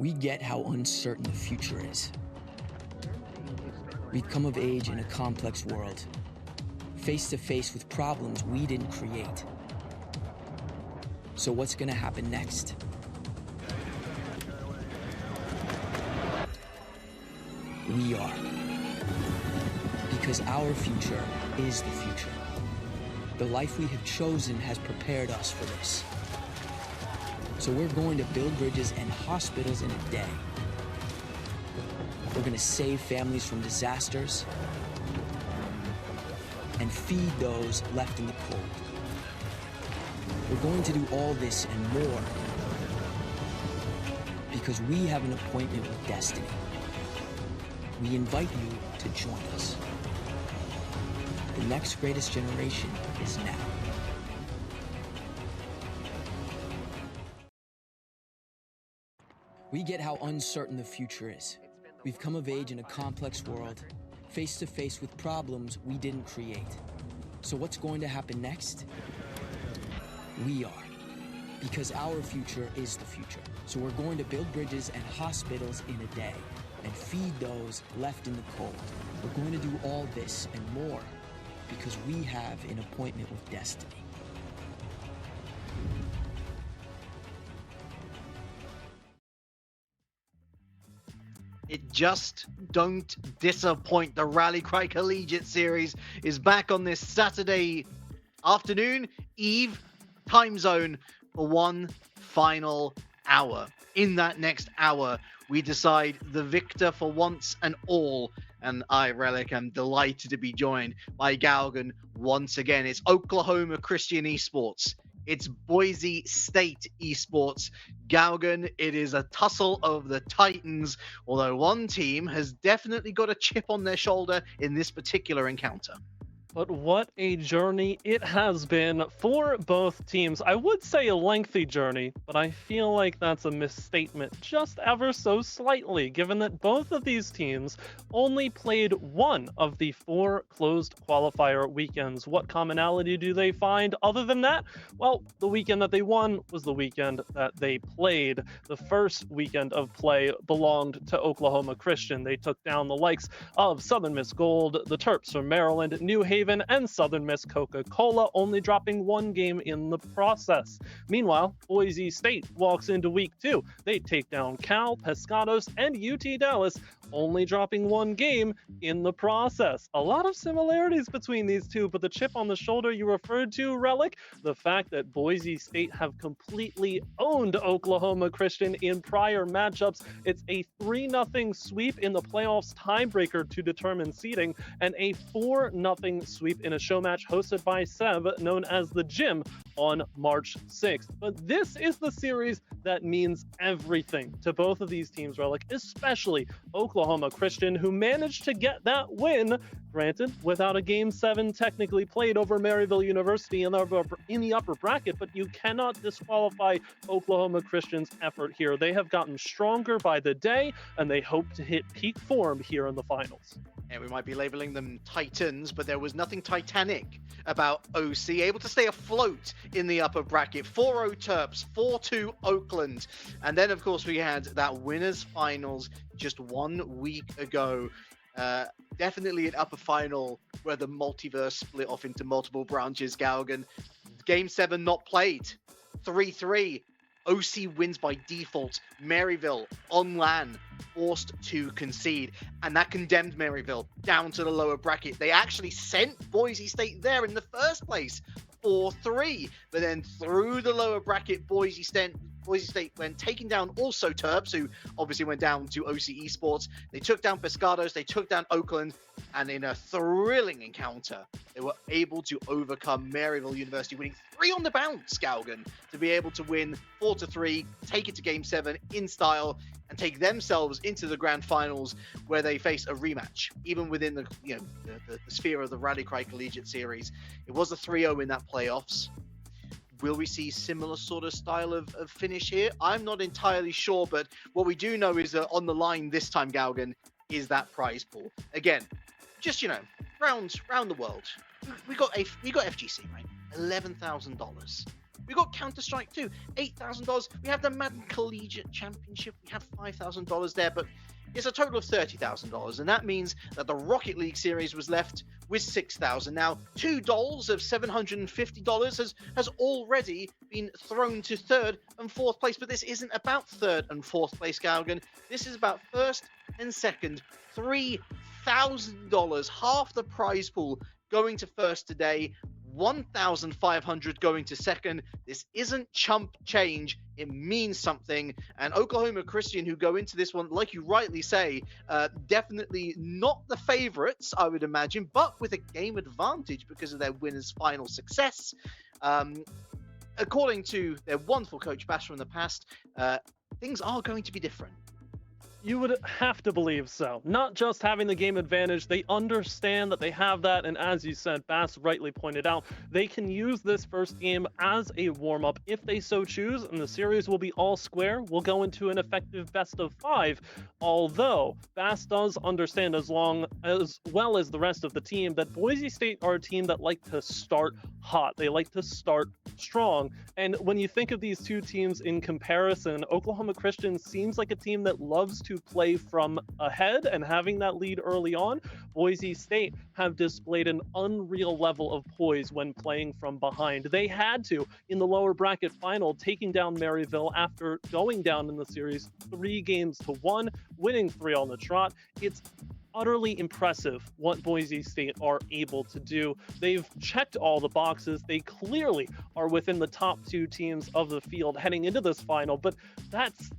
We get how uncertain the future is. We've come of age in a complex world, face to face with problems we didn't create. So what's gonna happen next? We are. Because our future is the future. The life we have chosen has prepared us for this. So we're going to build bridges and hospitals in a day. We're going to save families from disasters and feed those left in the cold. We're going to do all this and more because we have an appointment with destiny. We invite you to join us. The next greatest generation is now. We get how uncertain the future is. We've come of age in a complex world, face to face with problems we didn't create. So what's going to happen next? We are. Because our future is the future. So we're going to build bridges and hospitals in a day and feed those left in the cold. We're going to do all this and more because we have an appointment with destiny. It just don't disappoint. The Rallycry Collegiate Series is back on this Saturday afternoon, eve, time zone for one final hour. In that next hour, we decide the victor for once and all. And I, Relic, am delighted to be joined by Galgan once again. It's Oklahoma Christian Esports. It's Boise State Esports. Galgan, it is a tussle of the Titans, although one team has definitely got a chip on their shoulder in this particular encounter. But what a journey it has been for both teams. I would say a lengthy journey, but I feel like that's a misstatement just ever so slightly, given that both of these teams only played one of the 4 closed qualifier weekends. What commonality do they find other than that? Well, the weekend that they won was the weekend that they played. The first weekend of play belonged to Oklahoma Christian. They took down the likes of Southern Miss Gold, the Terps from Maryland, New Haven, and Southern Miss Coca-Cola, only dropping 1 game in the process. Meanwhile, Boise State walks into week 2. They take down Cal, Pescados, and UT Dallas, only dropping 1 game in the process. A lot of similarities between these two, but the chip on the shoulder you referred to, Relic, the fact that Boise State have completely owned Oklahoma Christian in prior matchups. It's a 3-0 sweep in the playoffs tiebreaker to determine seeding, and a 4-0 sweep in a show match hosted by Seb known as The Gym on March 6th. But this is the series that means everything to both of these teams, Relic, especially Oklahoma Christian, who managed to get that win, granted, without a Game 7 technically played over Maryville University in the upper bracket, but you cannot disqualify Oklahoma Christian's effort here. They have gotten stronger by the day, and they hope to hit peak form here in the finals. Yeah, we might be labeling them Titans, but there was nothing titanic about OC. Able to stay afloat in the upper bracket. 4-0 Terps, 4-2 Oakland. And then, of course, we had that winners finals just 1 week ago. Definitely an upper final where the multiverse split off into multiple branches, Galgan. Game 7 not played. 3-3. OC wins by default. Maryville on LAN forced to concede, and that condemned Maryville down to the lower bracket. They actually sent Boise State there in the first place, 4-3, but then through the lower bracket, Boise State went taking down also Terps, who obviously went down to OC Esports. They took down Pescados, they took down Oakland, and in a thrilling encounter, they were able to overcome Maryville University, winning 3 on the bounce, Galgan, to be able to win 4-3, take it to Game 7 in style, and take themselves into the grand finals, where they face a rematch. Even within the sphere of the Rallycry Collegiate Series, it was a 3-0 in that playoffs. Will we see similar sort of style of finish here? I'm not entirely sure, but what we do know is that on the line this time, Galgan, is that prize pool. Again, just, round the world. We got FGC, right? $11,000. We got Counter-Strike 2, $8,000. We have the Madden Collegiate Championship. We have $5,000 there, but it's a total of $30,000, and that means that the Rocket League series was left with $6,000. Now, $2 of $750 has already been thrown to third and fourth place, but this isn't about third and fourth place, Galgan. This is about first and second, $3,000, half the prize pool going to first today, 1,500 going to second. This isn't chump change. It means something. And Oklahoma Christian, who go into this one, like you rightly say, definitely not the favorites, I would imagine, but with a game advantage because of their winner's final success. According to their wonderful coach, Bash, from the past, things are going to be different. You would have to believe so. Not just having the game advantage, they understand that they have that, and as you said, Bass rightly pointed out, they can use this first game as a warm-up if they so choose, and the series will be all square. We'll go into an effective best of 5, although Bass does understand as well as the rest of the team that Boise State are a team that like to start hot. They like to start strong, and when you think of these two teams in comparison, Oklahoma Christian seems like a team that loves to play from ahead and having that lead early on. Boise State have displayed an unreal level of poise when playing from behind. They had to in the lower bracket final, taking down Maryville after going down in the series 3-1, winning 3 on the trot. It's utterly impressive what Boise State are able to do. They've checked all the boxes. They clearly are within the top 2 teams of the field heading into this final, but that's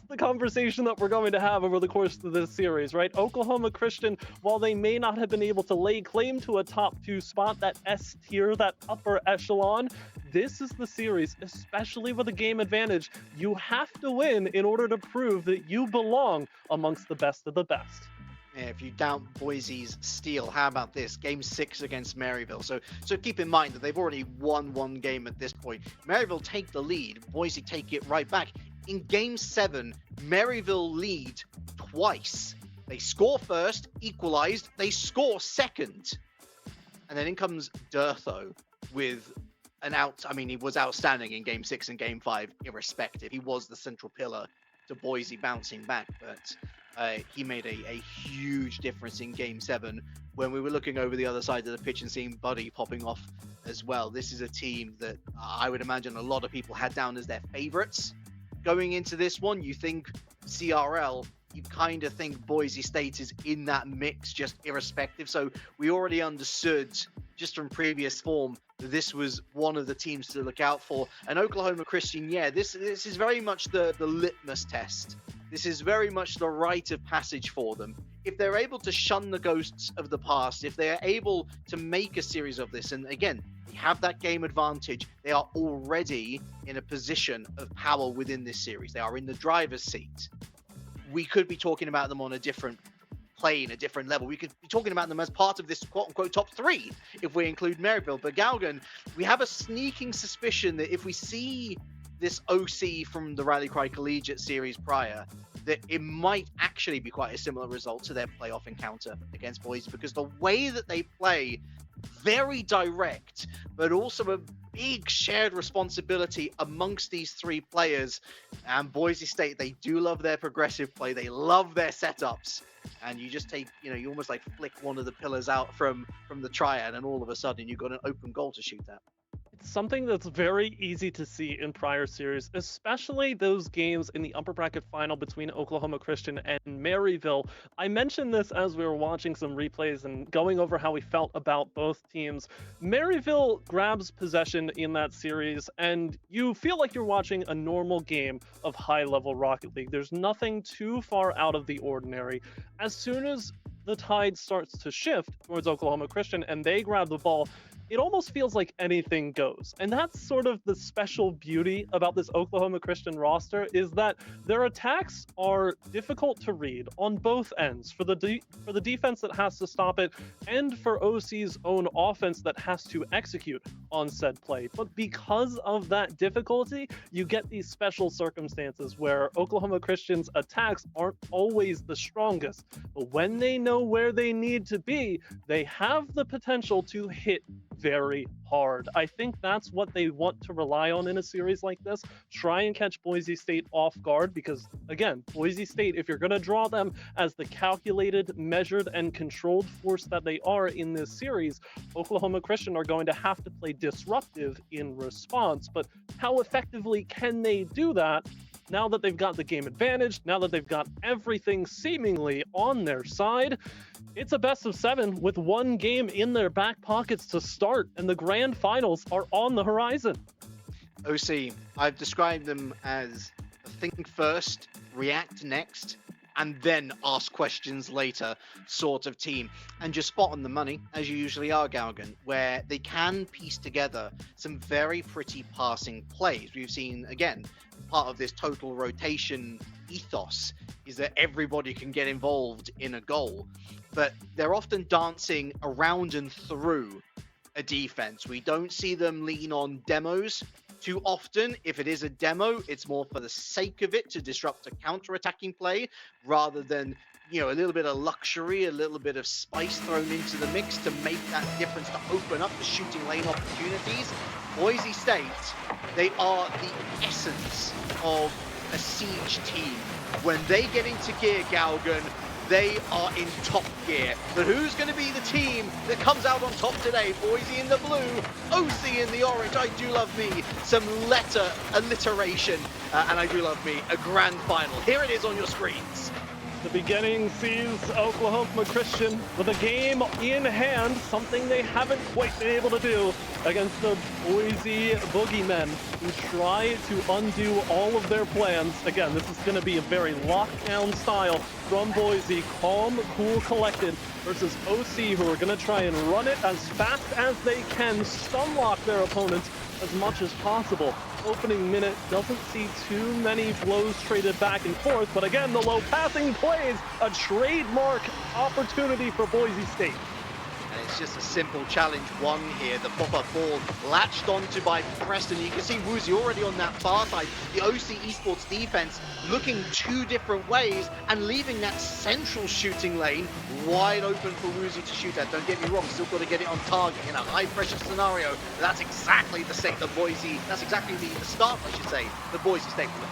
the conversation that we're going to have over the course of this series, right? Oklahoma Christian, while they may not have been able to lay claim to a top 2 spot, that S tier, that upper echelon, this is the series, especially with a game advantage, you have to win in order to prove that you belong amongst the best of the best. Yeah, if you doubt Boise's steel, how about this? Game 6 against Maryville. So keep in mind that they've already won one game at this point. Maryville take the lead, Boise take it right back. In Game 7, Maryville lead twice. They score first, equalized, they score second. And then in comes Durtho with an he was outstanding in Game 6 and Game 5, irrespective. He was the central pillar to Boise bouncing back, but he made a huge difference in Game 7 when we were looking over the other side of the pitch and seeing Buddy popping off as well. This is a team that I would imagine a lot of people had down as their favorites. Going into this one, you think CRL, you kind of think Boise State is in that mix, just irrespective. So we already understood, just from previous form, that this was one of the teams to look out for. And Oklahoma Christian, this is very much the litmus test. This is very much the rite of passage for them. If they're able to shun the ghosts of the past, if they are able to make a series of this, and again, they have that game advantage, they are already in a position of power within this series. They are in the driver's seat. We could be talking about them on a different plane, a different level. We could be talking about them as part of this quote-unquote top 3 if we include Maryville. But Galgan, we have a sneaking suspicion that if we see this OC from the Rally Cry Collegiate series prior, that it might actually be quite a similar result to their playoff encounter against Boise, because the way that they play, very direct, but also a big shared responsibility amongst these 3 players. And Boise State, they do love their progressive play. They love their setups. And you just take, you almost like flick one of the pillars out from the triad, and all of a sudden you've got an open goal to shoot at. It's something that's very easy to see in prior series, especially those games in the upper bracket final between Oklahoma Christian and Maryville. I mentioned this as we were watching some replays and going over how we felt about both teams. Maryville grabs possession in that series, and you feel like you're watching a normal game of high-level Rocket League. There's nothing too far out of the ordinary. As soon as the tide starts to shift towards Oklahoma Christian and they grab the ball, it almost feels like anything goes. And that's sort of the special beauty about this Oklahoma Christian roster, is that their attacks are difficult to read on both ends, for the defense that has to stop it and for OC's own offense that has to execute on said play. But because of that difficulty, you get these special circumstances where Oklahoma Christian's attacks aren't always the strongest, but when they know where they need to be, they have the potential to hit very hard. I think that's what they want to rely on in a series like this. Try and catch Boise State off guard because, again, Boise State, if you're going to draw them as the calculated, measured, and controlled force that they are in this series, Oklahoma Christian are going to have to play disruptive in response. But how effectively can they do that? Now that they've got the game advantage, now that they've got everything seemingly on their side, it's a best of 7 with one game in their back pockets to start, and the grand finals are on the horizon. OC, I've described them as think first, react next, and then ask questions later sort of team. And you're spot on the money, as you usually are, Galgan, where they can piece together some very pretty passing plays. We've seen, again, part of this total rotation ethos is that everybody can get involved in a goal, but they're often dancing around and through a defense. We don't see them lean on demos too often. If it is a demo, it's more for the sake of it to disrupt a counter-attacking play rather than, you know, a little bit of luxury, a little bit of spice thrown into the mix to make that difference, to open up the shooting lane opportunities. Boise State, they are the essence of a siege team. When they get into gear, Galgan, they are in top gear. But who's going to be the team that comes out on top today? Boise in the blue, OC in the orange. I do love me some letter alliteration, and I do love me a grand final. Here it is on your screens. The beginning sees Oklahoma Christian with a game in hand, something they haven't quite been able to do against the Boise Boogeymen, who try to undo all of their plans. Again, this is going to be a very lockdown style from Boise, calm, cool, collected, versus OC, who are going to try and run it as fast as they can, stun lock their opponents as much as possible. Opening minute doesn't see too many flows traded back and forth, but again, the low passing plays, a trademark opportunity for Boise State. And it's just a simple challenge one here. The pop-up ball latched onto by Preston. You can see Woozy already on that far side. The OC Esports defense looking two different ways and leaving that central shooting lane wide open for Woozy to shoot at. Don't get me wrong, still got to get it on target in a high-pressure scenario. That's exactly the state that Boise, that's exactly the start, I should say, the Boise State will.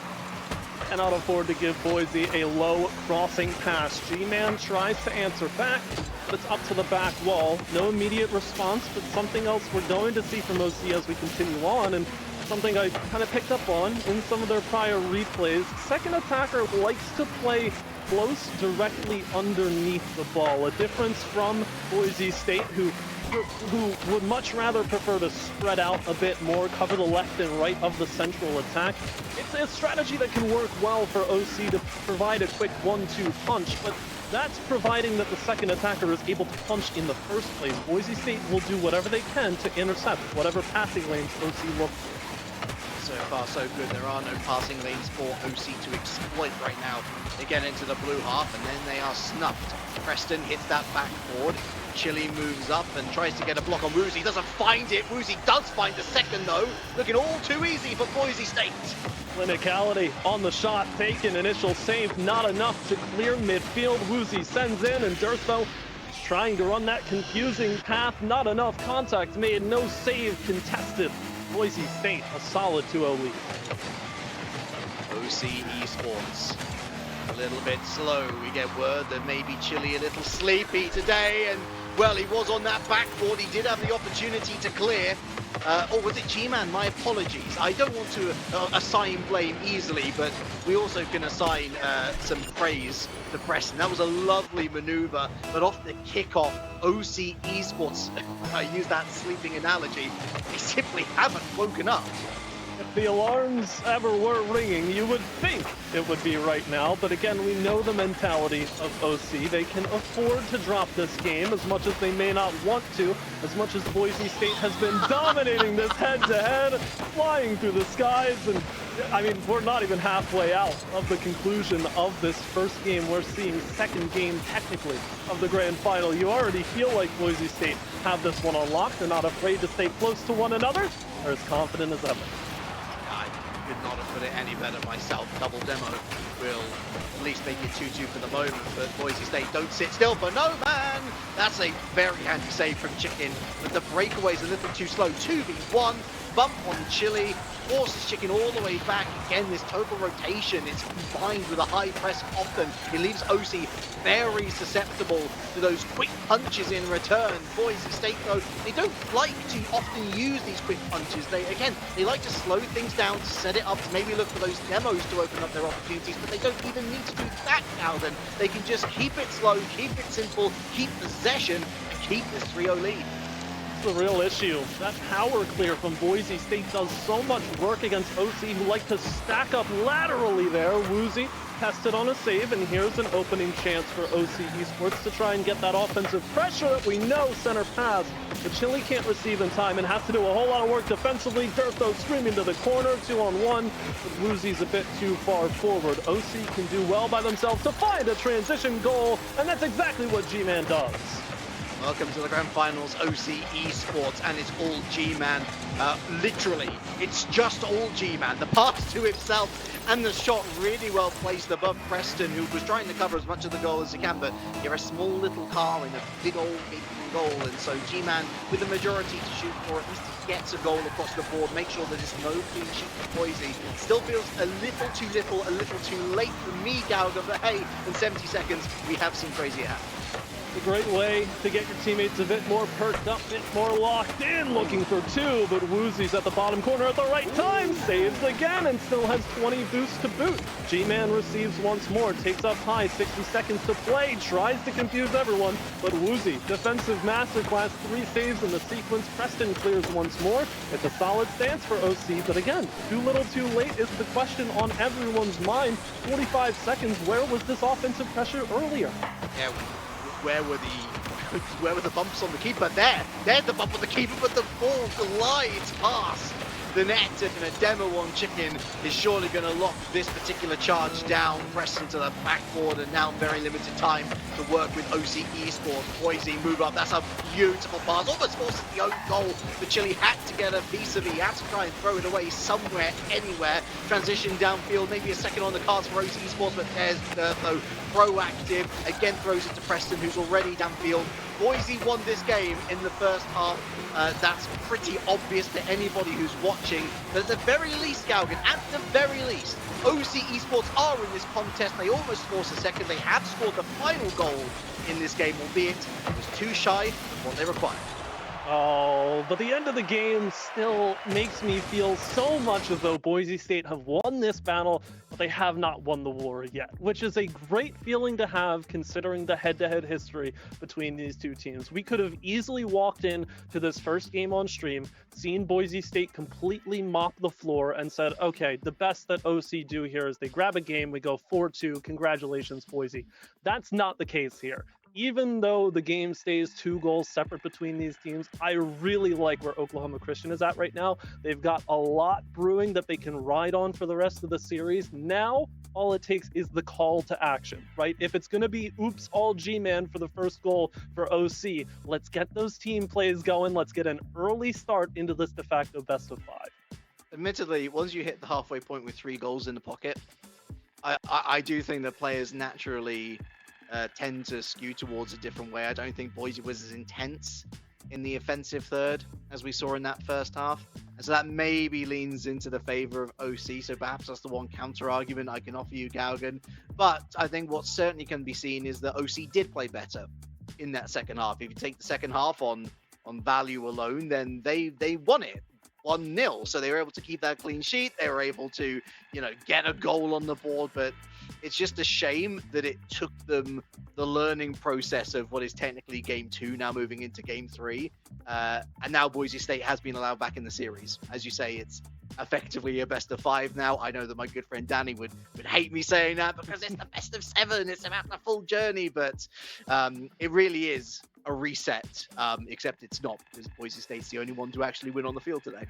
Cannot afford to give Boise a low crossing pass. G-Man tries to answer back, but it's up to the back wall. No immediate response, but something else we're going to see from OC as we continue on, and something I kind of picked up on in some of their prior replays. Second attacker likes to play close, directly underneath the ball. A difference from Boise State, who would much rather prefer to spread out a bit more, cover the left and right of the central attack. It's a strategy that can work well for OC to provide a quick 1-2 punch, but that's providing that the second attacker is able to punch in the first place. Boise State will do whatever they can to intercept whatever passing lanes OC look for. So far, so good. There are no passing lanes for OC to exploit right now. They get into the blue half, and then they are snuffed. Preston hits that backboard. Chili moves up and tries to get a block on Woozy. Doesn't find it. Woozy does find the second, though. Looking all too easy for Boise State. Clinicality on the shot taken. Initial save not enough to clear midfield. Woozy sends in, and Durtho is trying to run that confusing path. Not enough contact made. No save contested. Boise State, a solid 2-0 lead. OC Esports, a little bit slow. We get word that maybe Chili a little sleepy today, and well, he was on that backboard. He did have the opportunity to clear. Or was it G-Man? My apologies. I don't want to assign blame easily, but we also can assign some praise to Preston. That was a lovely maneuver, but off the kickoff, OC Esports, I use that sleeping analogy, they simply haven't woken up. If the alarms ever were ringing, you would think it would be right now, but again, we know the mentality of OC. They can afford to drop this game as much as they may not want to, as much as Boise State has been dominating this head-to-head, flying through the skies, and I mean, we're not even halfway out of the conclusion of this first game. We're seeing second game, technically, of the grand final. You already feel like Boise State have this one on lock. They're not afraid to stay close to one another. They're as confident as ever. could not have put it any better myself. Double demo will at least make it 2-2 for the moment, but Boise State don't sit still for no man. That's a very handy save from Chicken, but the breakaway's a little too slow. 2v1, bump on Chili, forces Chicken all the way back. Again, this total rotation is combined with a high press often. It leaves OC very susceptible to those quick punches in return. Boise State, though, they don't like to often use these quick punches. They like to slow things down, to set it up, to maybe look for those demos to open up their opportunities, but they don't even need to do that now then. They can just keep it slow, keep it simple, keep possession, and keep this 3-0 lead. The real issue. That power clear from Boise State does so much work against OC, who like to stack up laterally there. Woozy tested on a save, and here's an opening chance for OC Esports to try and get that offensive pressure that we know center pass. But Chili can't receive in time and has to do a whole lot of work defensively. Dirtho screaming to the corner, 2-on-1, but Woozy's a bit too far forward. OC can do well by themselves to find a transition goal, and that's exactly what G-Man does. Welcome to the Grand Finals, OC Esports, and it's all G-Man. Literally, it's just all G-Man. The pass to himself and the shot really well placed above Preston, who was trying to cover as much of the goal as he can, but you're a small little car in a big old gaping goal, and so G-Man, with the majority to shoot for, at least he gets a goal across the board, make sure that there's no clean sheet for Boise. Still feels a little too little, a little too late for me, Gauga, but hey, in 70 seconds, we have seen crazy happen. A great way to get your teammates a bit more perked up, a bit more locked in, looking for two, but Woozy's at the bottom corner at the right time, saves again, and still has 20 boosts to boot. G-Man receives once more, takes up high, 60 seconds to play, tries to confuse everyone, but Woozy, defensive masterclass, 3 saves in the sequence. Preston clears once more. It's a solid stance for OC, but again, too little too late is the question on everyone's mind. 45 seconds, where was this offensive pressure earlier? Yeah. Where were the bumps on the keeper? There's the bump on the keeper, but the ball glides past the net, and a demo on Chicken is surely going to lock this particular charge down. Preston to the backboard, and now very limited time to work with OC Esports. Boise move up. That's a beautiful pass. Almost forces the own goal. The Chili had to get a piece of it. He had to try and throw it away somewhere, anywhere. Transition downfield, maybe a second on the cards for OC Esports, but there's Dirtho proactive. Again throws it to Preston, who's already downfield. Boise won this game in the first half. That's pretty obvious to anybody who's watching. But at the very least, Galgan, at the very least, OC Esports are in this contest. They almost force a second. They have scored the final goal in this game, albeit it was too shy of what they required. Oh, but the end of the game still makes me feel so much as though Boise State have won this battle, but they have not won the war yet, which is a great feeling to have considering the head-to-head history between these two teams. We could have easily walked in to this first game on stream, seen Boise State completely mop the floor, and said, okay, the best that OC do here is they grab a game, we go 4-2, congratulations, Boise. That's not the case here. Even though the game stays 2 goals separate between these teams, I really like where Oklahoma Christian is at right now. They've got a lot brewing that they can ride on for the rest of the series. Now, all it takes is the call to action, right? If it's going to be oops, all G-Man for the first goal for OC, let's get those team plays going. Let's get an early start into this de facto best of 5. Admittedly, once you hit the halfway point with 3 goals in the pocket, I do think that players naturally tend to skew towards a different way. I don't think Boise was as intense in the offensive third as we saw in that first half. And so that maybe leans into the favor of OC. So perhaps that's the one counter argument I can offer you, Galgan. But I think what certainly can be seen is that OC did play better in that second half. If you take the second half on value alone, then they won it 1-0. So they were able to keep that clean sheet. They were able to, get a goal on the board, but it's just a shame that it took them the learning process of what is technically game 2, now moving into game 3. And now Boise State has been allowed back in the series. As you say, it's effectively a best of 5 now. I know that my good friend Danny would hate me saying that because it's the best of 7. It's about the full journey, but it really is a reset, except it's not, because Boise State's the only one to actually win on the field today.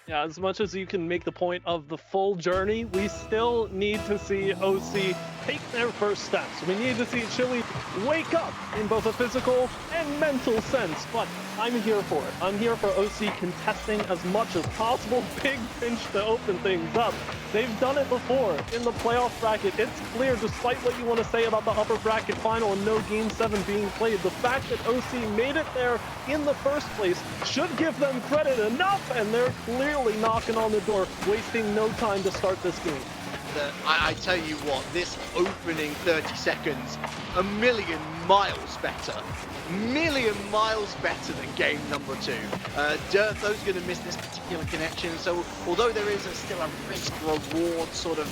Yeah, as much as you can make the point of the full journey, we still need to see OC take their first steps. We need to see Chile wake up in both a physical and mental sense, but I'm here for it. I'm here for OC contesting as much as possible. Big pinch to open things up. They've done it before in the playoff bracket. It's clear, despite what you want to say about the upper bracket final and no Game 7 being played, the fact that OC made it there in the first place should give them credit enough, and they're clearly knocking on the door, wasting no time to start this game. I tell you what, this opening 30 seconds, a million miles better than game number 2. Dirtho's going to miss this particular connection, so although there is still a risk-reward sort of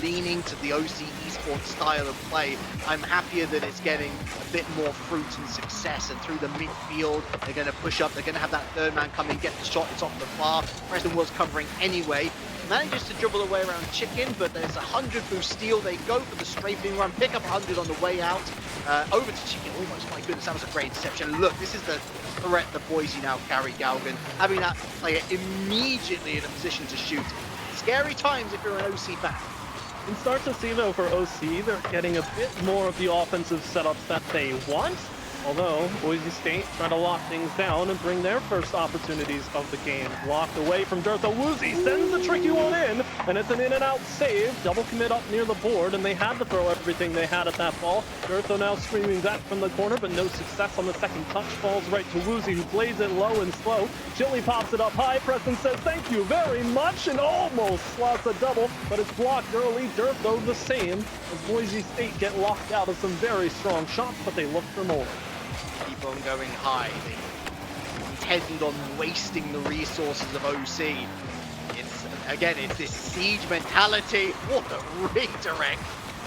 leaning to the OC esports style of play, I'm happier that it's getting a bit more fruit and success, and through the midfield, they're going to push up, they're going to have that third man come in, get the shot, it's off the bar. Preston was covering anyway. Manages to dribble away around Chicken, but there's a 100 boost steal. They go for the strafing run, pick up 100 on the way out. Over to Chicken, almost, my goodness, that was a great interception. Look, this is the threat that Boise now carry, Galgan. Having that player immediately in a position to shoot. Scary times if you're an OC fan. You can start to see, though, for OC, they're getting a bit more of the offensive setups that they want. Although, Boise State trying to lock things down and bring their first opportunities of the game. Blocked away from Dirtho. Woozy sends the tricky one in, and it's an in-and-out save. Double commit up near the board, and they had to throw everything they had at that ball. Dirtho now screaming back from the corner, but no success on the second touch. Falls right to Woozy, who plays it low and slow. Chili pops it up high. Preston says thank you very much, and almost slots a double, but it's blocked early. Dirtho the same, as Boise State get locked out of some very strong shots, but they look for more. Keep on going high. They intend on wasting the resources of OC. It's this siege mentality. What a redirect.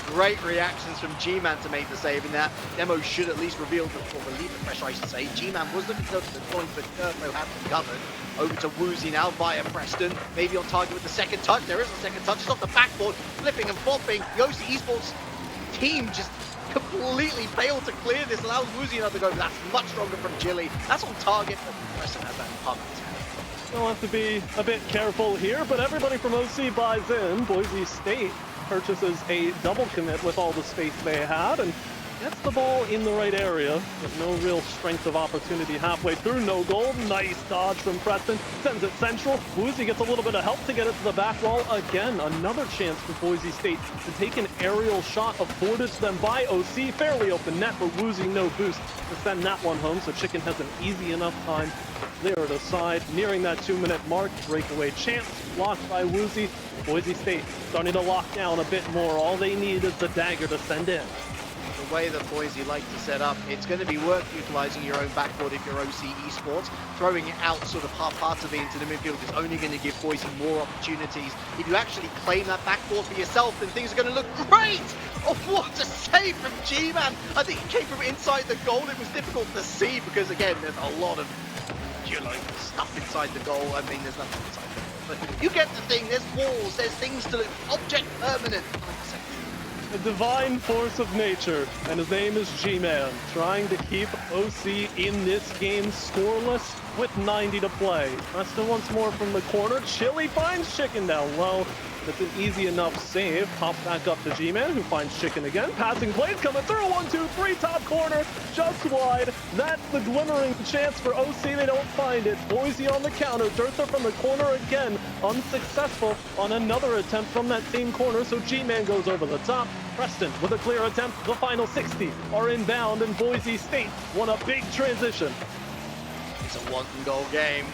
Great reactions from G-Man to make the save, and that demo should at least reveal or relieve the pressure, I should say. G-Man was looking to go to the point, but Turbo had them covered. Over to Woozy now via Preston. Maybe on target with the second touch. There is a second touch. It's off the backboard. Flipping and flopping. The OC Esports team just completely failed to clear this. Allows Woozy another go. That's much stronger from Chili. That's on target, but Preston has that pumped. We'll have to be a bit careful here, but everybody from OC buys in. Boise State purchases a double commit with all the space they had and gets the ball in the right area, but no real strength of opportunity halfway through. No goal. Nice dodge from Preston. Sends it central. Woozy gets a little bit of help to get it to the back wall. Again, another chance for Boise State to take an aerial shot afforded to them by OC. Fairly open net, but Woozy no boost to send that one home, so Chicken has an easy enough time to clear it aside. Nearing that 2-minute mark, breakaway chance blocked by Woozy. Boise State starting to lock down a bit more. All they need is the dagger to send in. The way that Boise like to set up, it's going to be worth utilising your own backboard if you're OC Esports. Throwing it out sort of half-heartedly into the midfield is only going to give Boise more opportunities. If you actually claim that backboard for yourself, then things are going to look great! Oh, what a save from G-Man! I think it came from inside the goal. It was difficult to see because, again, there's a lot of stuff inside the goal. I mean, there's nothing inside the goal. But you get the thing. There's walls. There's things to look. Object permanent. A divine force of nature, and his name is G-Man, trying to keep OC in this game scoreless with 90 to play. Preston once more from the corner. Chili finds Chicken down low. It's an easy enough save. Pops back up to G-Man, who finds Chicken again. Passing plays coming through. 1, 2, 3, top corner, just wide. That's the glimmering chance for OC. They don't find it. Boise on the counter. Dirtha from the corner again. Unsuccessful on another attempt from that same corner, so G-Man goes over the top. Preston with a clear attempt. The final 60 are inbound, and Boise State won a big transition. It's a one-goal game.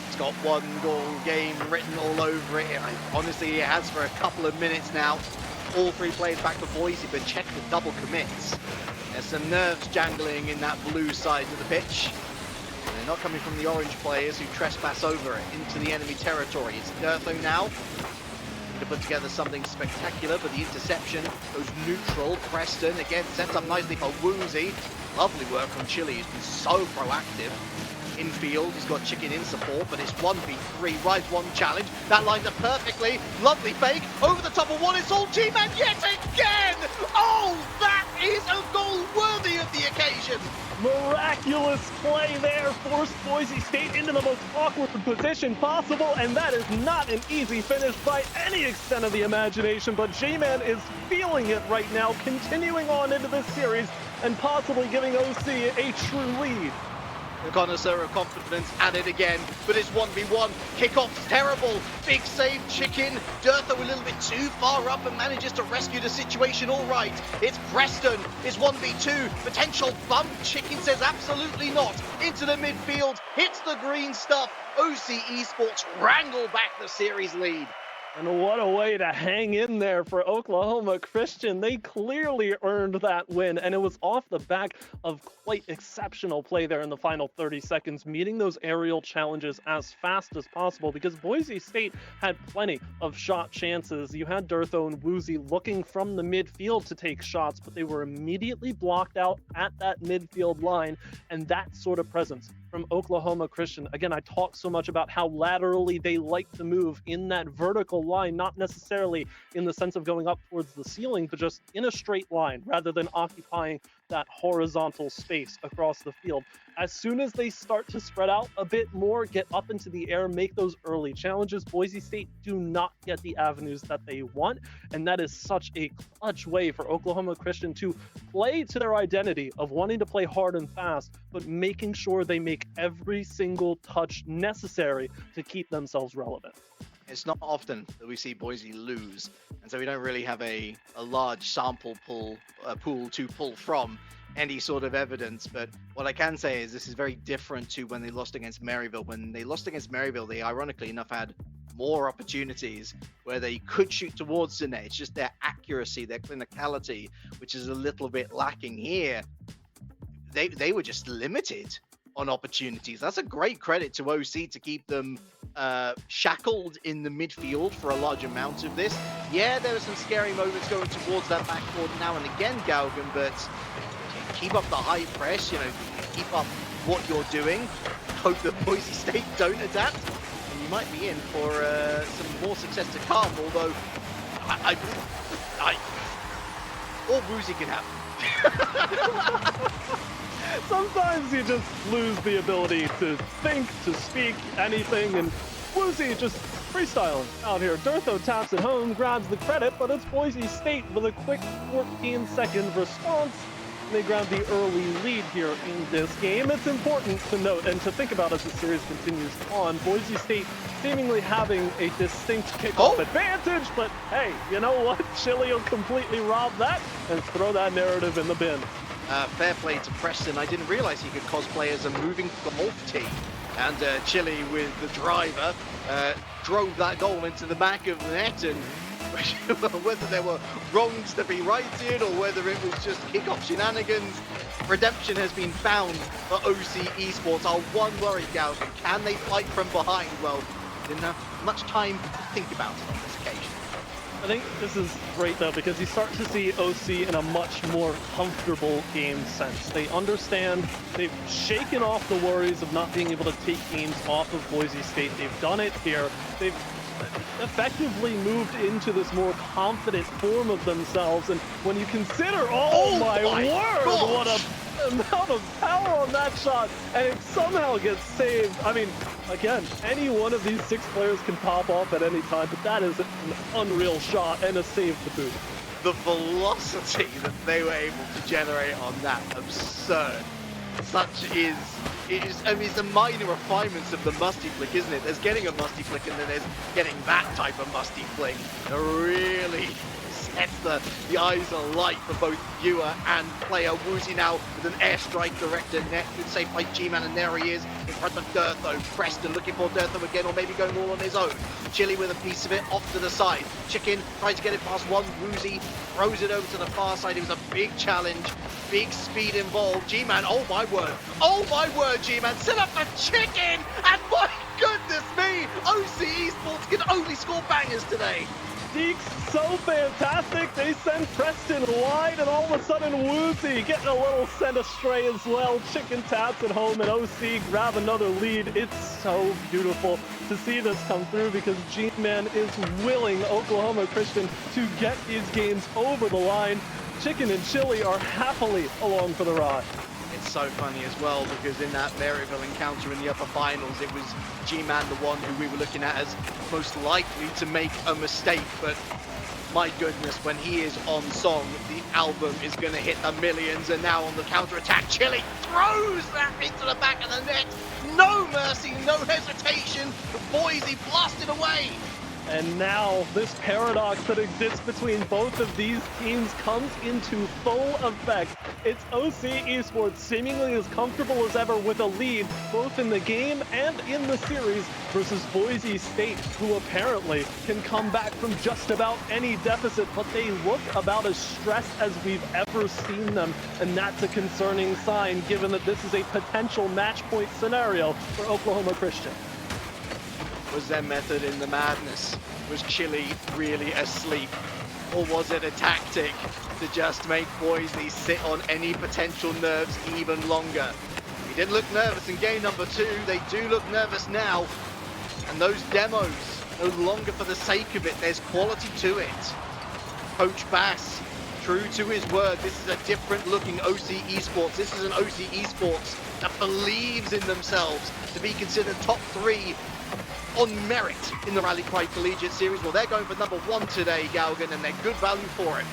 It's got one-goal game written all over it. Honestly, it has for a couple of minutes now. All three players back for Boise, but check the double commits. There's some nerves jangling in that blue side of the pitch. They're not coming from the orange players who trespass over it into the enemy territory. It's Dirtho now. To put together something spectacular, but the interception goes neutral. Preston again sets up nicely for Woozy. Lovely work from Chili. He's been so proactive. Infield, he's got Chicken in support, but it's 1v3, rise one challenge. That lines up perfectly. Lovely fake over the top of one. It's all G-Man yet again. Oh, that is a goal worthy of the occasion. Miraculous play there forced Boise State into the most awkward position possible, and that is not an easy finish by any extent of the imagination, but J-Man is feeling it right now, continuing on into this series and possibly giving OC a true lead. The connoisseur of confidence at it again, but it's 1v1. Kickoff's terrible. Big save, Chicken. Durtho a little bit too far up and manages to rescue the situation all right. It's Preston. It's 1v2. Potential bump. Chicken says absolutely not. Into the midfield. Hits the green stuff. OC Esports wrangle back the series lead. And what a way to hang in there for Oklahoma Christian. They clearly earned that win, and it was off the back of quite exceptional play there in the final 30 seconds, meeting those aerial challenges as fast as possible because Boise State had plenty of shot chances. You had Durtho and Woozy looking from the midfield to take shots, but they were immediately blocked out at that midfield line, and that sort of presence from Oklahoma Christian. Again, I talk so much about how laterally they like to move in that vertical line, not necessarily in the sense of going up towards the ceiling, but just in a straight line rather than occupying that horizontal space across the field. As soon as they start to spread out a bit more, get up into the air, make those early challenges, Boise State do not get the avenues that they want, and that is such a clutch way for Oklahoma Christian to play to their identity of wanting to play hard and fast, but making sure they make every single touch necessary to keep themselves relevant. It's not often that we see Boise lose, and so we don't really have a large sample pool to pull from any sort of evidence. But what I can say is this is very different to when they lost against Maryville. When they lost against Maryville, they ironically enough had more opportunities where they could shoot towards the net. It's just their accuracy, their clinicality, which is a little bit lacking here. They were just limited on opportunities. That's a great credit to OC to keep them shackled in the midfield for a large amount of this. Yeah, there were some scary moments going towards that backboard now and again, Galgan, but keep up the high press, keep up what you're doing. Hope that Boise State don't adapt, and you might be in for some more success to come, although all Woozy can happen. Sometimes you just lose the ability to think, to speak, anything, and Woozy just freestyling out here. Durtho taps it home, grabs the credit, but it's Boise State with a quick 14-second response. They grab the early lead here in this game. It's important to note and to think about as the series continues on. Boise State seemingly having a distinct kickoff advantage, but hey, you know what? Chili will completely rob that and throw that narrative in the bin. Fair play to Preston. I didn't realize he could cosplay as a moving golf tee. And Chili with the driver drove that goal into the back of the net, and whether there were wrongs to be righted or whether it was just kickoff shenanigans, redemption has been found for OC Esports. Our one worry, Galvin, can they fight from behind? Well, didn't have much time to think about it on this occasion. I think this is great, though, because you start to see OC in a much more comfortable game sense. They understand, they've shaken off the worries of not being able to take games off of Boise State. They've done it here. They've effectively moved into this more confident form of themselves, and when you consider, oh my word, gosh, what a amount of power on that shot, and it somehow gets saved. I mean, again, any one of these 6 players can pop off at any time, but that is an unreal shot and a save to boot. The velocity that they were able to generate on that, absurd. I mean, it's the minor refinements of the musty flick, isn't it? There's getting a musty flick, and then there's getting that type of musty flick. It really sets the eyes alight for both viewer and player. Woozy now with an airstrike director net. Good save by G-Man, and there he is in front of Durtho. Preston looking for Durtho again, or maybe going all on his own. Chili with a piece of it off to the side. Chicken tries to get it past one. Woozy throws it over to the far side. It was a big challenge. Big speed involved. G-Man, oh my word, G-Man, set up the Chicken, and my goodness me, OC Esports can only score bangers today. Deeks so fantastic, they send Preston wide, and all of a sudden Woozy getting a little sent astray as well. Chicken taps at home, and OC grab another lead. It's so beautiful to see this come through because G-Man is willing Oklahoma Christian to get these games over the line. Chicken and Chili are happily along for the ride. It's so funny as well because in that Maryville encounter in the upper finals, it was G-Man the one who we were looking at as most likely to make a mistake, but my goodness, when he is on song, the album is going to hit the millions. And now on the counter-attack, Chili throws that into the back of the net. No mercy, no hesitation. Boise blasted away. And now this paradox that exists between both of these teams comes into full effect. It's OC Esports seemingly as comfortable as ever with a lead, both in the game and in the series, versus Boise State, who apparently can come back from just about any deficit, but they look about as stressed as we've ever seen them. And that's a concerning sign, given that this is a potential match point scenario for Oklahoma Christian. Was their method in the madness? Was Chili really asleep? Or was it a tactic to just make Boise sit on any potential nerves even longer? He didn't look nervous in game number 2. They do look nervous now. And those demos, no longer for the sake of it. There's quality to it. Coach Bass, true to his word, this is a different looking OC Esports. This is an OC Esports that believes in themselves to be considered top 3 on merit in the Rally Cry Collegiate Series. Well, they're going for number 1 today, Galgan, and they're good value for it.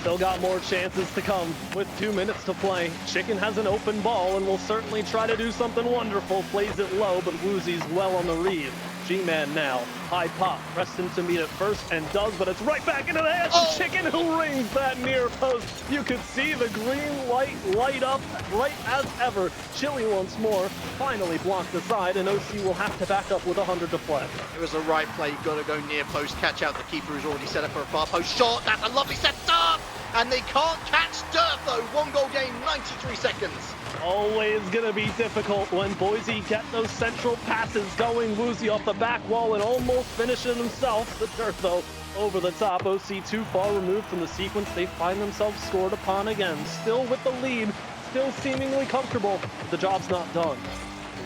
Still got more chances to come with 2 minutes to play. Chicken has an open ball and will certainly try to do something wonderful. Plays it low, but Woozy's well on the read. G-Man now, high pop, Preston to meet it first and does, but it's right back into the hands of Chicken, who rings that near post. You could see the green light light up right as ever. Chili once more, finally blocked aside, and OC will have to back up with 100 to play. It was the right play. You've got to go near post, catch out the keeper who's already set up for a far post shot. That's a lovely set up, and they can't catch Durf though. 1 goal game, 93 seconds. Always gonna be difficult when Boise get those central passes going. Woozy off the back wall and almost finishing himself. The Durf though over the top. OC too far removed from the sequence. They find themselves scored upon again. Still with the lead, still seemingly comfortable, but the job's not done.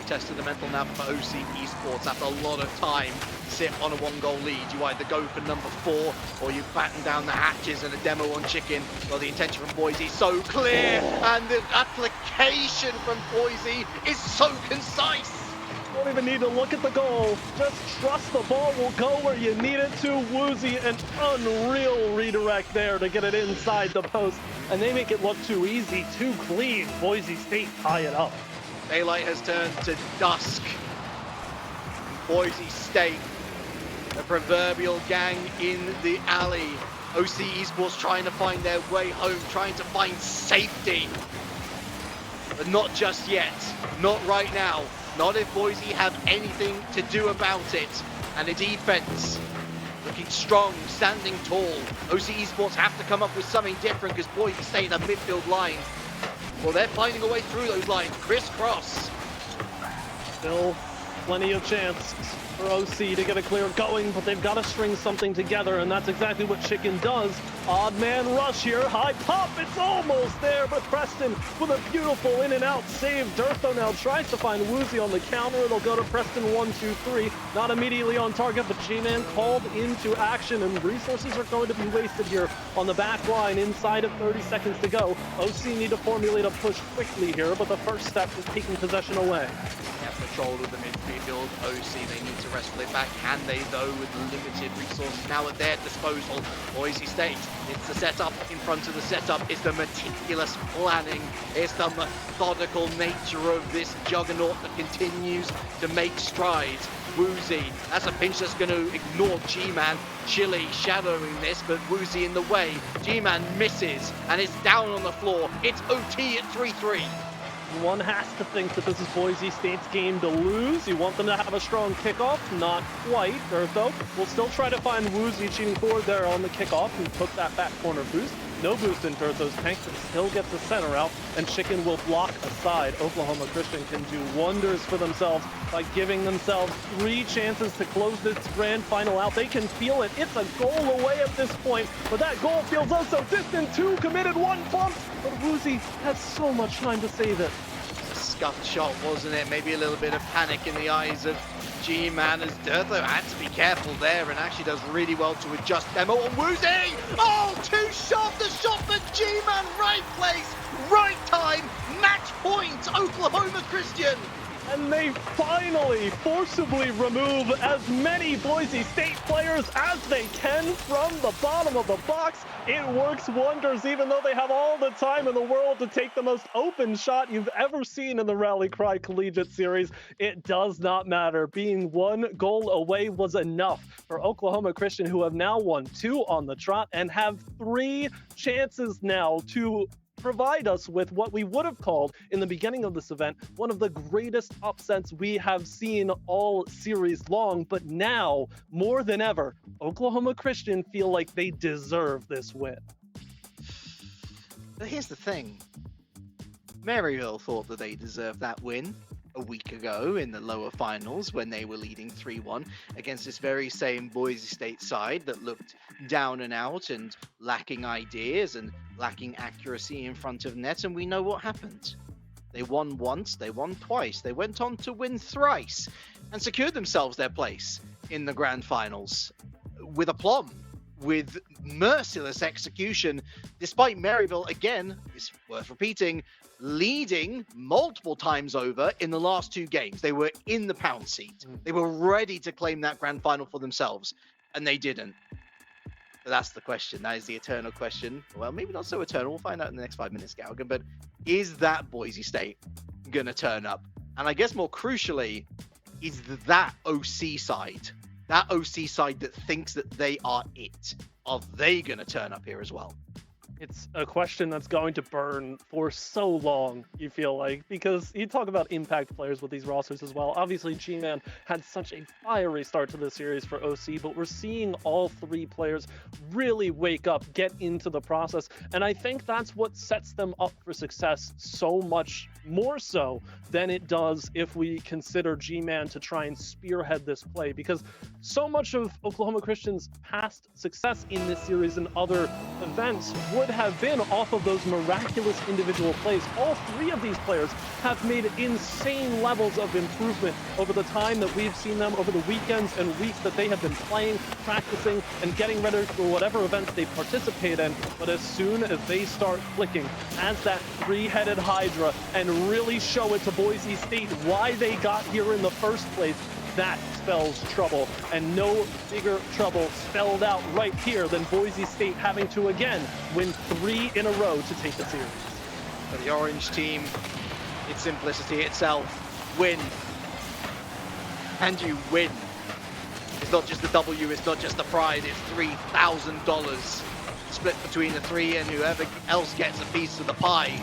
Tested the mental now for OC Esports after a lot of time. Sit on a 1-goal lead. You either go for number 4 or you batten down the hatches and a demo on Chicken. Well, the intention from Boise is so clear, and the application from Boise is so concise. Don't even need to look at the goal. Just trust the ball will go where you need it to. Woozy, an unreal redirect there to get it inside the post. And they make it look too easy, too clean. Boise State tie it up. Daylight has turned to dusk. Boise State, the proverbial gang in the alley. OC Esports trying to find their way home, trying to find safety. But not just yet. Not right now. Not if Boise have anything to do about it. And the defense looking strong, standing tall. OC Esports have to come up with something different because Boise State, the midfield line, well, they're finding a way through those lines, crisscross. Still plenty of chance for OC to get a clear going, but they've got to string something together, and that's exactly what Chicken does. Odd man rush here, high pop, it's almost there, but Preston with a beautiful in and out save. Durtho now tries to find Woozy on the counter. It'll go to Preston 1-2-3. Not immediately on target, but G-Man called into action, and resources are going to be wasted here on the back line inside of 30 seconds to go. OC need to formulate a push quickly here, but the first step is taking possession away. Control of the midfield. OC, they need to wrestle it back. Can they, though, with limited resources now at their disposal? Boise State, it's the setup in front of the setup. It's the meticulous planning. It's the methodical nature of this juggernaut that continues to make strides. Woozy, that's a pinch that's going to ignore G-Man. Chili shadowing this, but Woozy in the way. G-Man misses, and it's down on the floor. It's OT at 3-3. One has to think that this is Boise State's game to lose. You want them to have a strong kickoff. Not quite. Durtho will still try to find Woozy cheating forward there on the kickoff, who took that back corner boost. No boost in Durtho's tank, but still gets the center out, and Chicken will block aside. Oklahoma Christian can do wonders for themselves by giving themselves 3 chances to close this grand final out. They can feel it. It's a goal away at this point, but that goal feels oh so distant. 2 committed, 1 bumped, but Woozy has so much time to save it. Scuffed shot, wasn't it? Maybe a little bit of panic in the eyes of G-Man, as Dirtho had to be careful there and actually does really well to adjust demo on Woozy. Oh, too sharp the shot for G-Man. Right place, right time, match point, Oklahoma Christian. And they finally forcibly remove as many Boise State players as they can from the bottom of the box. It works wonders, even though they have all the time in the world to take the most open shot you've ever seen in the Rally Cry Collegiate Series. It does not matter. Being one goal away was enough for Oklahoma Christian, who have now won 2 on the trot and have 3 chances now to provide us with what we would have called in the beginning of this event one of the greatest upsets we have seen all series long. But now, more than ever, Oklahoma Christian feel like they deserve this win. But here's the thing. Maryville thought that they deserved that win a week ago in the lower finals when they were leading 3-1 against this very same Boise State side that looked down and out and lacking ideas and lacking accuracy in front of net, and we know what happened. They won once, they won twice, they went on to win thrice and secured themselves their place in the grand finals with aplomb, with merciless execution, despite Maryville, again, it's worth repeating, leading multiple times over in the last 2 games. They were in the pound seat. They were ready to claim that grand final for themselves, and they didn't. But that's the question. That is the eternal question. Well, maybe not so eternal. We'll find out in the next 5 minutes, Galgan. But is that Boise State going to turn up? And I guess more crucially, is that OC side, that OC side that thinks that they are it, are they going to turn up here as well? It's a question that's going to burn for so long, you feel like, because you talk about impact players with these rosters as well. Obviously, G-Man had such a fiery start to the series for OC, but we're seeing all 3 players really wake up, get into the process, and I think that's what sets them up for success so much more so than it does if we consider G-Man to try and spearhead this play, because so much of Oklahoma Christian's past success in this series and other events would have been off of those miraculous individual plays. All 3 of these players have made insane levels of improvement over the time that we've seen them, over the weekends and weeks that they have been playing, practicing, and getting ready for whatever events they participate in. But as soon as they start clicking as that 3-headed Hydra and really show it to Boise State why they got here in the first place, that spells trouble, and no bigger trouble spelled out right here than Boise State having to again win 3 in a row to take the series. For the orange team, it's simplicity itself. Win. And you win. It's not just the W, it's not just the pride, it's $3,000 split between the 3 and whoever else gets a piece of the pie.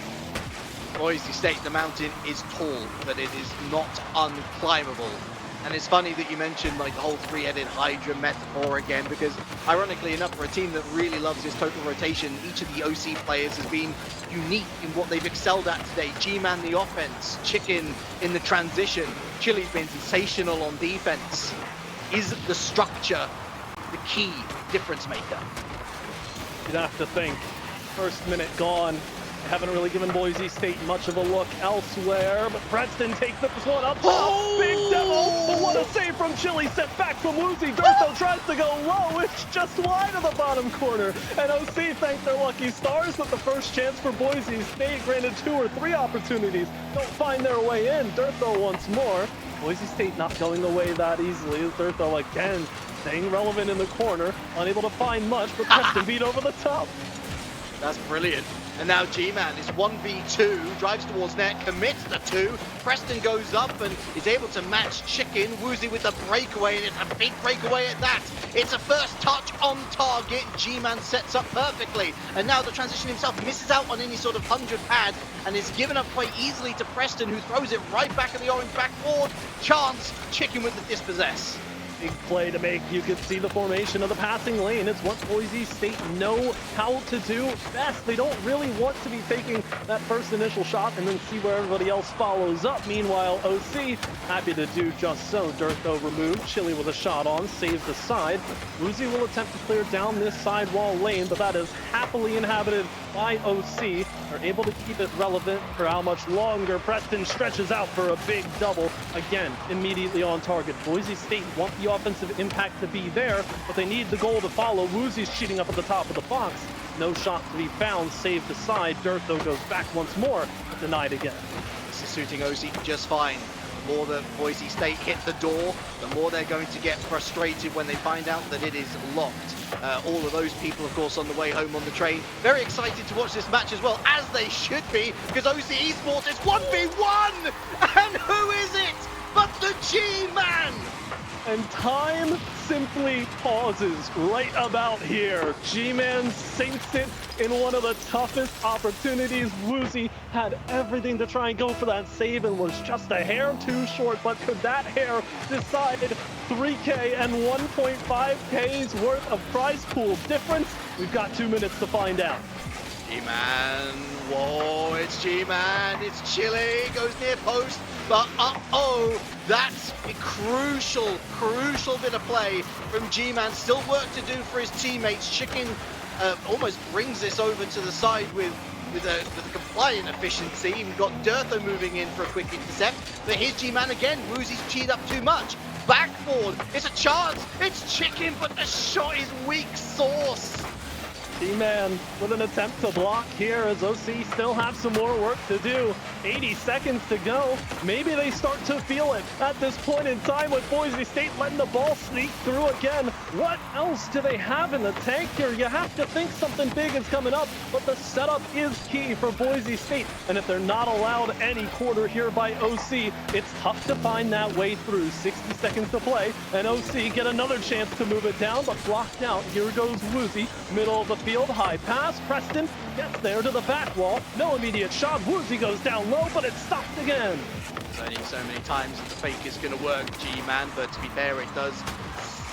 Boise State, the mountain is tall, but it is not unclimbable. And it's funny that you mentioned like the whole 3-headed Hydra metaphor again, because ironically enough, for a team that really loves its total rotation, each of the OC players has been unique in what they've excelled at today. G-Man the offense, Chicken in the transition, Chili's been sensational on defense. Is the structure the key difference maker? You'd have to think. First minute gone. Haven't really given Boise State much of a look elsewhere, but Preston takes this one up top. Oh! Big demo, but what a save from Chili, set back from Woozy. Durso tries to go low, it's just wide of the bottom corner. And OC thank their lucky stars that the first chance for Boise State, granted 2 or 3 opportunities, don't find their way in. Durso once more. Boise State not going away that easily as Durso again staying relevant in the corner, unable to find much, but Preston beat over the top. That's brilliant. And now G-Man is 1v2, drives towards net, commits the 2. Preston goes up and is able to match Chicken. Woozy with the breakaway, and it's a big breakaway at that. It's a first touch on target. G-Man sets up perfectly. And now the transition himself misses out on any sort of 100 pad and is given up quite easily to Preston, who throws it right back at the orange backboard. Chance, Chicken with the dispossess. Big play to make. You can see the formation of the passing lane. It's what Boise State know how to do best. They don't really want to be taking that first initial shot and then see where everybody else follows up. Meanwhile, OC happy to do just so. Durtho removed. Chili with a shot on, saves the side. Woozy will attempt to clear down this sidewall lane, but that is happily inhabited by OC They're able to keep it relevant for how much longer. Preston stretches out for a big double. Again, immediately on target. Boise State want the offensive impact to be there, but they need the goal to follow. Woozy's cheating up at the top of the box. No shot to be found, saved aside. Dirt, though, goes back once more, but denied again. This is suiting OC just fine. The more that Boise State hit the door, the more they're going to get frustrated when they find out that it is locked. All of those people, of course, on the way home on the train, very excited to watch this match as well, as they should be, because OC Esports is 1v1! And who is it but the G-Man? And time simply pauses right about here. G-Man sinks it in one of the toughest opportunities. Woozy had everything to try and go for that save and was just a hair too short, but could that hair decide 3K and 1.5K's worth of prize pool difference? We've got 2 minutes to find out. G-Man, whoa, it's G-Man, it's Chile, goes near post, but uh-oh, that's a crucial bit of play from G-Man. Still work to do for his teammates. Chicken almost brings this over to the side with a compliant efficiency. We've got Dirtho moving in for a quick intercept, but here's G-Man again. Woozy's cheated up too much. Backboard, it's a chance, it's Chicken, but the shot is weak sauce. G-Man with an attempt to block here as OC still have some more work to do. 80 seconds to go. Maybe they start to feel it at this point in time with Boise State letting the ball sneak through again. What else do they have in the tank here? You have to think something big is coming up, but the setup is key for Boise State. And if they're not allowed any quarter here by OC, it's tough to find that way through. 60 seconds to play, and OC get another chance to move it down, but blocked out. Here goes Woozy, middle of the field, high pass. Preston gets there to the back wall. No immediate shot. Woozy goes down low, but it's stopped again. There's only so many times that the fake is going to work, G-Man, but to be fair, it does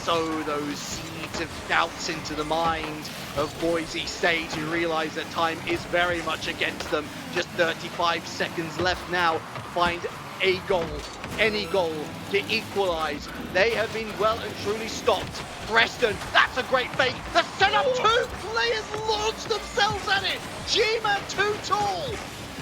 sow those seeds of doubts into the mind of Boise State, who realize that time is very much against them. Just 35 seconds left now. Find a goal, any goal to equalize. They have been well and truly stopped. Preston, that's a great fake. The setup, two players launch themselves at it. G-Man too tall.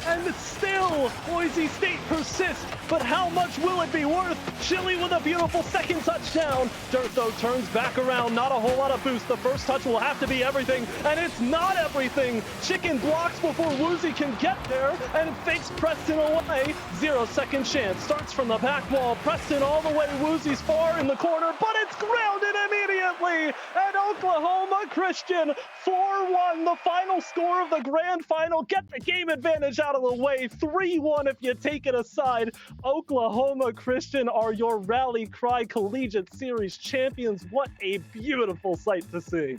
And still, Boise State persists, but how much will it be worth? Chile with a beautiful second touchdown. Dirt, though, turns back around. Not a whole lot of boost. The first touch will have to be everything, and it's not everything. Chicken blocks before Woozy can get there, and fakes Preston away. 0-second chance. Starts from the back wall. Preston all the way. Woozy's far in the corner, but it's grounded immediately. And Oklahoma Christian, 4-1, the final score of the grand final. Get the game advantage out of the way. 3-1 if you take it aside. Oklahoma Christian are your Rally Cry Collegiate Series champions. What a beautiful sight to see.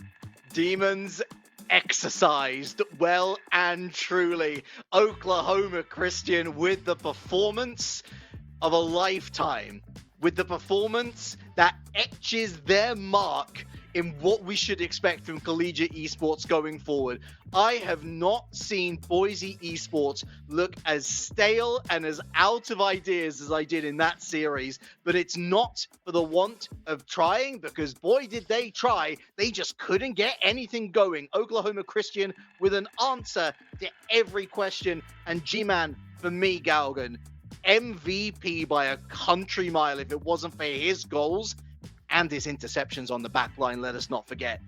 Demons exercised well and truly. Oklahoma Christian with the performance of a lifetime, with the performance that etches their mark in what we should expect from collegiate esports going forward. I have not seen Boise esports look as stale and as out of ideas as I did in that series, but it's not for the want of trying, because boy did they try. They just couldn't get anything going. Oklahoma Christian with an answer to every question, and G-Man, for me, Galgan, MVP by a country mile if it wasn't for his goals and his interceptions on the back line. Let us not forget,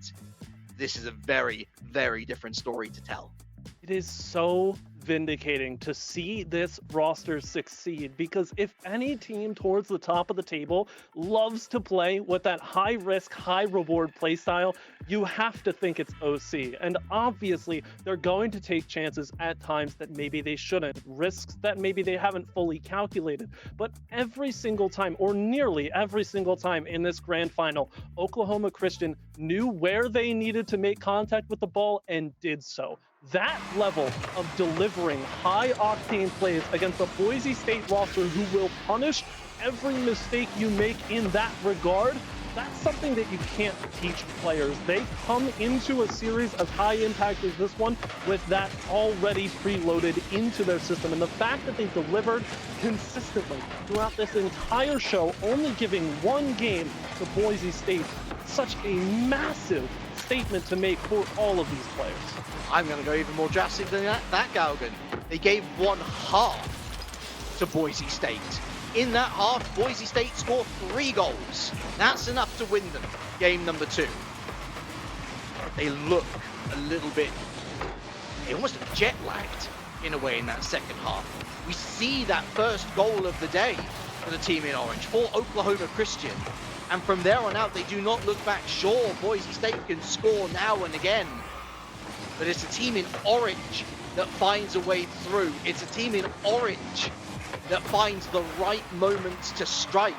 this is a very, very different story to tell. It is so vindicating to see this roster succeed, because if any team towards the top of the table loves to play with that high risk, high reward play style, you have to think it's OC. And obviously they're going to take chances at times that maybe they shouldn't, risks that maybe they haven't fully calculated. But every single time, or nearly every single time in this grand final, Oklahoma Christian knew where they needed to make contact with the ball and did so. That level of delivering high-octane plays against a Boise State roster who will punish every mistake you make in that regard, that's something that you can't teach players. They come into a series as high impact as this one with that already preloaded into their system. And the fact that they delivered consistently throughout this entire show, only giving one game to Boise State, such a massive statement to make for all of these players. I'm going to go even more drastic than that, Galgan. They gave one half to Boise State. In that half, Boise State scored 3 goals. That's enough to win them game number 2. They look a little bit, they almost jet-lagged in a way in that second half. We see that first goal of the day for the team in orange, for Oklahoma Christian. And from there on out, they do not look back. Sure, Boise State can score now and again, but it's a team in orange that finds a way through. It's a team in orange that finds the right moments to strike.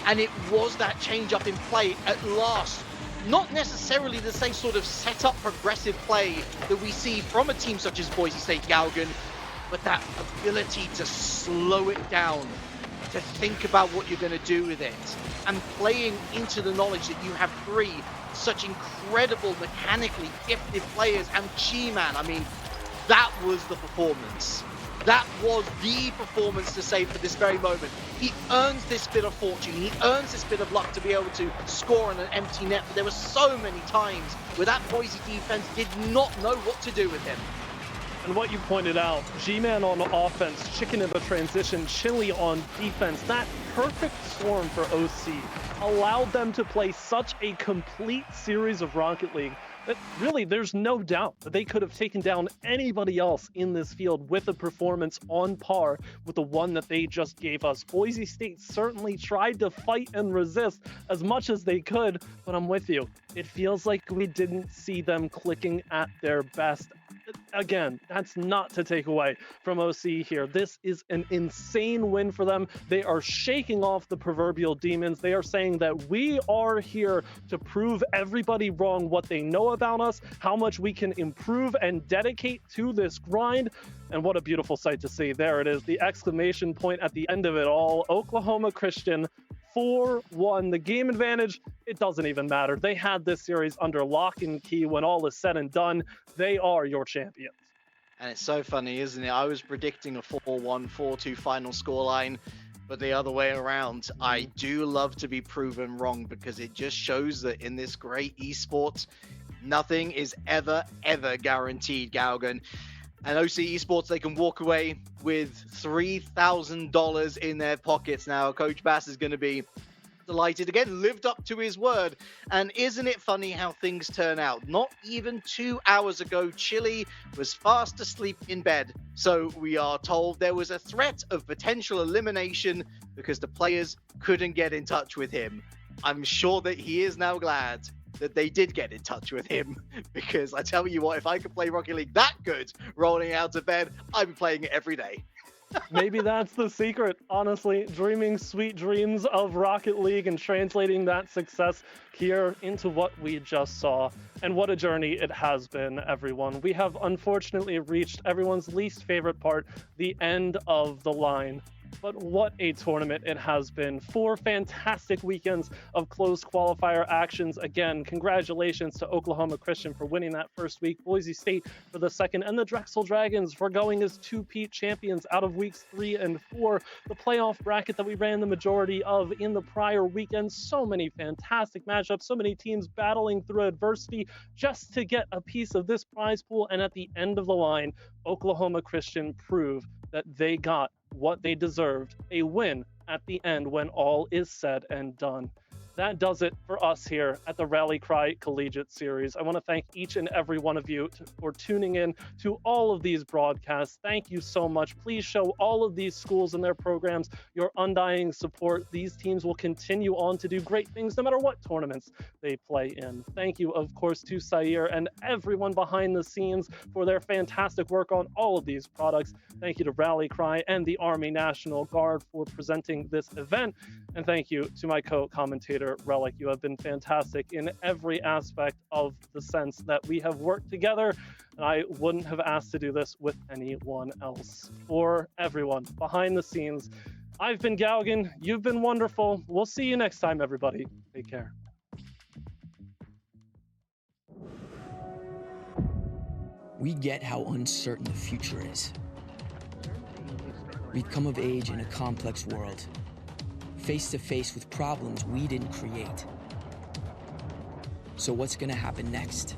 And it was that change up in play at last. Not necessarily the same sort of set-up progressive play that we see from a team such as Boise State Galgan, but that ability to slow it down, to think about what you're going to do with it, and playing into the knowledge that you have 3 such incredible, mechanically gifted players, and G-Man, I mean, that was the performance. That was the performance to say for this very moment. He earns this bit of fortune, he earns this bit of luck to be able to score on an empty net, but there were so many times where that Boise defense did not know what to do with him. And what you pointed out, G-Man on offense, Chicken in the transition, Chili on defense, that perfect storm for OC allowed them to play such a complete series of Rocket League that really there's no doubt that they could have taken down anybody else in this field with a performance on par with the one that they just gave us. Boise State certainly tried to fight and resist as much as they could, but I'm with you. It feels like we didn't see them clicking at their best. Again, that's not to take away from OC here. This is an insane win for them. They are shaking off the proverbial demons. They are saying that we are here to prove everybody wrong what they know about us, how much we can improve and dedicate to this grind. And what a beautiful sight to see. There it is, the exclamation point at the end of it all. Oklahoma Christian 4-1. The game advantage, it doesn't even matter. They had this series under lock and key. When all is said and done, they are your champions. And it's so funny, isn't it? I was predicting a 4-1, 4-2 final scoreline, but the other way around. I do love to be proven wrong because it just shows that in this great esports, nothing is ever guaranteed, Galgan. And OC Esports, they can walk away with $3,000 in their pockets now. Coach Bass is going to be delighted. Again, lived up to his word. And isn't it funny how things turn out? Not even 2 hours ago, Chili was fast asleep in bed. So we are told there was a threat of potential elimination because the players couldn't get in touch with him. I'm sure that he is now glad that they did get in touch with him, because I tell you what, if I could play Rocket League that good rolling out of bed, I'd be playing it every day. Maybe that's the secret, honestly, dreaming sweet dreams of Rocket League and translating that success here into what we just saw. And what a journey it has been, everyone. We have unfortunately reached everyone's least favorite part, the end of the line. But what a tournament it has been. 4 fantastic weekends of close qualifier actions. Again, congratulations to Oklahoma Christian for winning that first week, Boise State for the second, and the Drexel Dragons for going as 2-peat champions out of weeks 3 and 4. The playoff bracket that we ran the majority of in the prior weekend. So many fantastic matchups, so many teams battling through adversity just to get a piece of this prize pool. And at the end of the line, Oklahoma Christian proved that they got what they deserved, a win at the end when all is said and done. That does it for us here at the Rally Cry Collegiate Series. I want to thank each and every one of you for tuning in to all of these broadcasts. Thank you so much. Please show all of these schools and their programs your undying support. These teams will continue on to do great things no matter what tournaments they play in. Thank you, of course, to Sair and everyone behind the scenes for their fantastic work on all of these products. Thank you to Rally Cry and the Army National Guard for presenting this event. And thank you to my co-commentator, Relic. You have been fantastic in every aspect of the sense that we have worked together, and I wouldn't have asked to do this with anyone else. For everyone behind the scenes, I've been Galgan. You've been wonderful. We'll see you next time, everybody. Take care. We get how uncertain the future is. We've come of age in a complex world, face to face with problems we didn't create. So what's gonna happen next?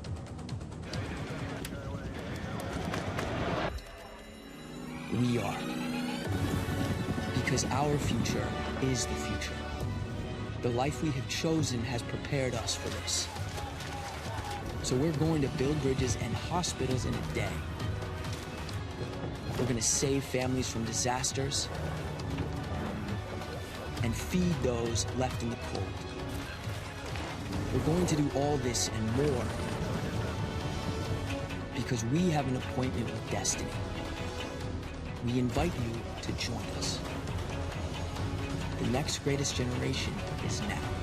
We are. Because our future is the future. The life we have chosen has prepared us for this. So we're going to build bridges and hospitals in a day. We're gonna save families from disasters and feed those left in the cold. We're going to do all this and more because we have an appointment with destiny. We invite you to join us. The next greatest generation is now.